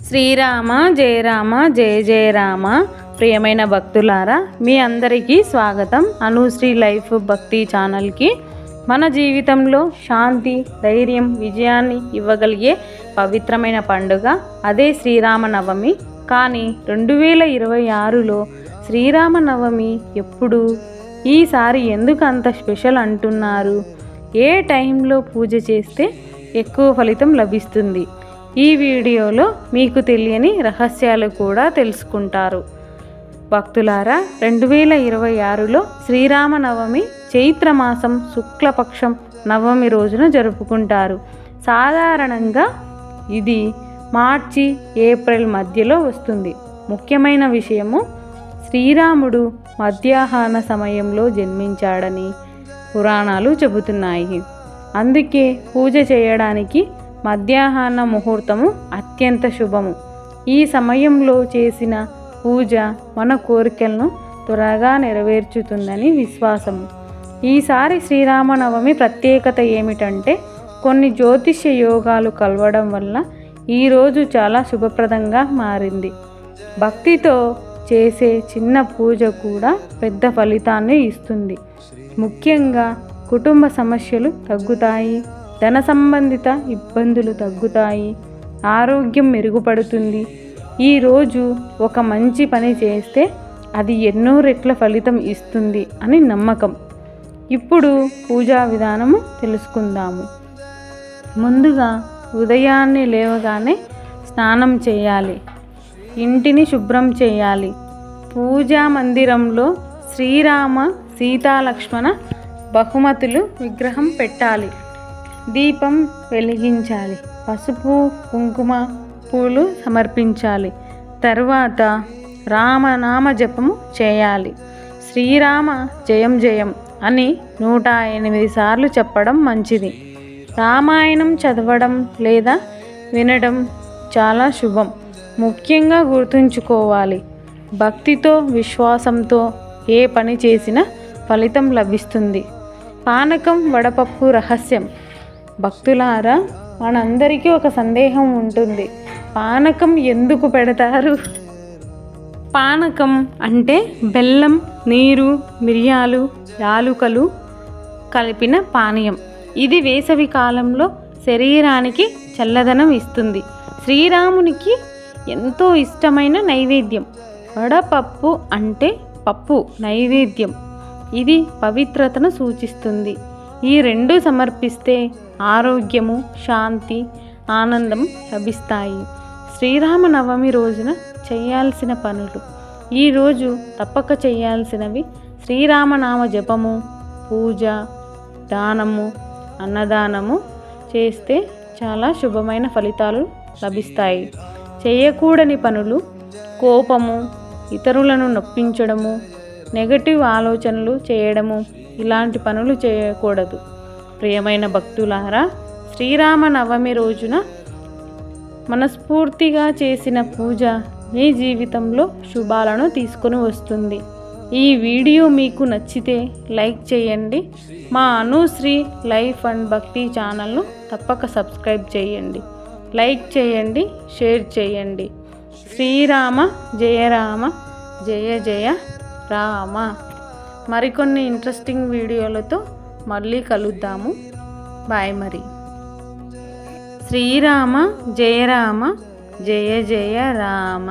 శ్రీరామ జయ రామ జయ జయ రామ. ప్రియమైన భక్తులారా, మీ అందరికీ స్వాగతం అనుశ్రీ లైఫ్ భక్తి ఛానల్కి. మన జీవితంలో శాంతి, ధైర్యం, విజయాన్ని ఇవ్వగలిగే పవిత్రమైన పండుగ అదే శ్రీరామనవమి. కానీ 2026లో శ్రీరామనవమి ఎప్పుడు, ఈసారి ఎందుకు అంత స్పెషల్ అంటున్నారు? ఏ టైంలో పూజ చేస్తే ఎక్కువ ఫలితం లభిస్తుంది? ఈ వీడియోలో మీకు తెలియని రహస్యాలు కూడా తెలుసుకుంటారు. భక్తులారా, 2026లో శ్రీరామనవమి చైత్రమాసం శుక్లపక్షం నవమి రోజున జరుపుకుంటారు. సాధారణంగా ఇది మార్చి, ఏప్రిల్ మధ్యలో వస్తుంది. ముఖ్యమైన విషయము, శ్రీరాముడు మధ్యాహ్న సమయంలో జన్మించాడని పురాణాలు చెబుతున్నాయి. అందుకే పూజ చేయడానికి మధ్యాహ్న ముహూర్తము అత్యంత శుభము. ఈ సమయంలో చేసిన పూజ మన కోరికలను త్వరగా నెరవేర్చుతుందని విశ్వాసము. ఈసారి శ్రీరామనవమి ప్రత్యేకత ఏమిటంటే, కొన్ని జ్యోతిష్య యోగాలు కలవడం వల్ల ఈరోజు చాలా శుభప్రదంగా మారింది. భక్తితో చేసే చిన్న పూజ కూడా పెద్ద ఫలితాన్ని ఇస్తుంది. ముఖ్యంగా కుటుంబ సమస్యలు తగ్గుతాయి, ధన సంబంధిత ఇబ్బందులు తగ్గుతాయి, ఆరోగ్యం మెరుగుపడుతుంది. ఈరోజు ఒక మంచి పని చేస్తే అది ఎన్నో రెట్ల ఫలితం ఇస్తుంది అని నమ్మకం. ఇప్పుడు పూజా విధానము తెలుసుకుందాము. ముందుగా ఉదయాన్నే లేవగానే స్నానం చేయాలి, ఇంటిని శుభ్రం చేయాలి. పూజా మందిరంలో శ్రీరామ, సీతాలక్ష్మణ బహుమతులు విగ్రహం పెట్టాలి. దీపం వెలిగించాలి, పసుపు, కుంకుమ, పూలు సమర్పించాలి. తర్వాత రామనామ జపము చేయాలి. శ్రీరామ జయం జయం అని 108 సార్లు చెప్పడం మంచిది. రామాయణం చదవడం లేదా వినడం చాలా శుభం. ముఖ్యంగా గుర్తుంచుకోవాలి, భక్తితో, విశ్వాసంతో ఏ పని చేసినా ఫలితం లభిస్తుంది. పానకం, వడపప్పు రహస్యం. భక్తులారా, మనందరికీ ఒక సందేహం ఉంటుంది, పానకం ఎందుకు పెడతారు? పానకం అంటే బెల్లం, నీరు, మిరియాలు, యాలుకలు కలిపిన పానీయం. ఇది వేసవి కాలంలో శరీరానికి చల్లదనం ఇస్తుంది. శ్రీరామునికి ఎంతో ఇష్టమైన నైవేద్యం. వడపప్పు అంటే పప్పు నైవేద్యం. ఇది పవిత్రతను సూచిస్తుంది. ఈ రెండు సమర్పిస్తే ఆరోగ్యము, శాంతి, ఆనందం లభిస్తాయి. శ్రీరామనవమి రోజున చేయాల్సిన పనులు. ఈరోజు తప్పక చేయాల్సినవి: శ్రీరామనామ జపము, పూజ, దానము, అన్నదానము చేస్తే చాలా శుభమైన ఫలితాలు లభిస్తాయి. చేయకూడని పనులు: కోపము, ఇతరులను నొప్పించడము, నెగటివ్ ఆలోచనలు చేయడము, ఇలాంటి పనులు చేయకూడదు. ప్రియమైన భక్తులారా, శ్రీరామనవమి రోజున మనస్ఫూర్తిగా చేసిన పూజ మీ జీవితంలో శుభాలను తీసుకొని వస్తుంది. ఈ వీడియో మీకు నచ్చితే లైక్ చేయండి. మా అనుశ్రీ లైఫ్ అండ్ భక్తి ఛానల్ను తప్పక సబ్స్క్రైబ్ చేయండి. లైక్ చేయండి, షేర్ చేయండి. శ్రీరామ జయ రామ జయ జయ రామ. మరికొన్ని ఇంట్రెస్టింగ్ వీడియోలతో మళ్ళీ కలుద్దాము. బాయ్. మరి శ్రీరామ జయ రామ జయ జయ రామ.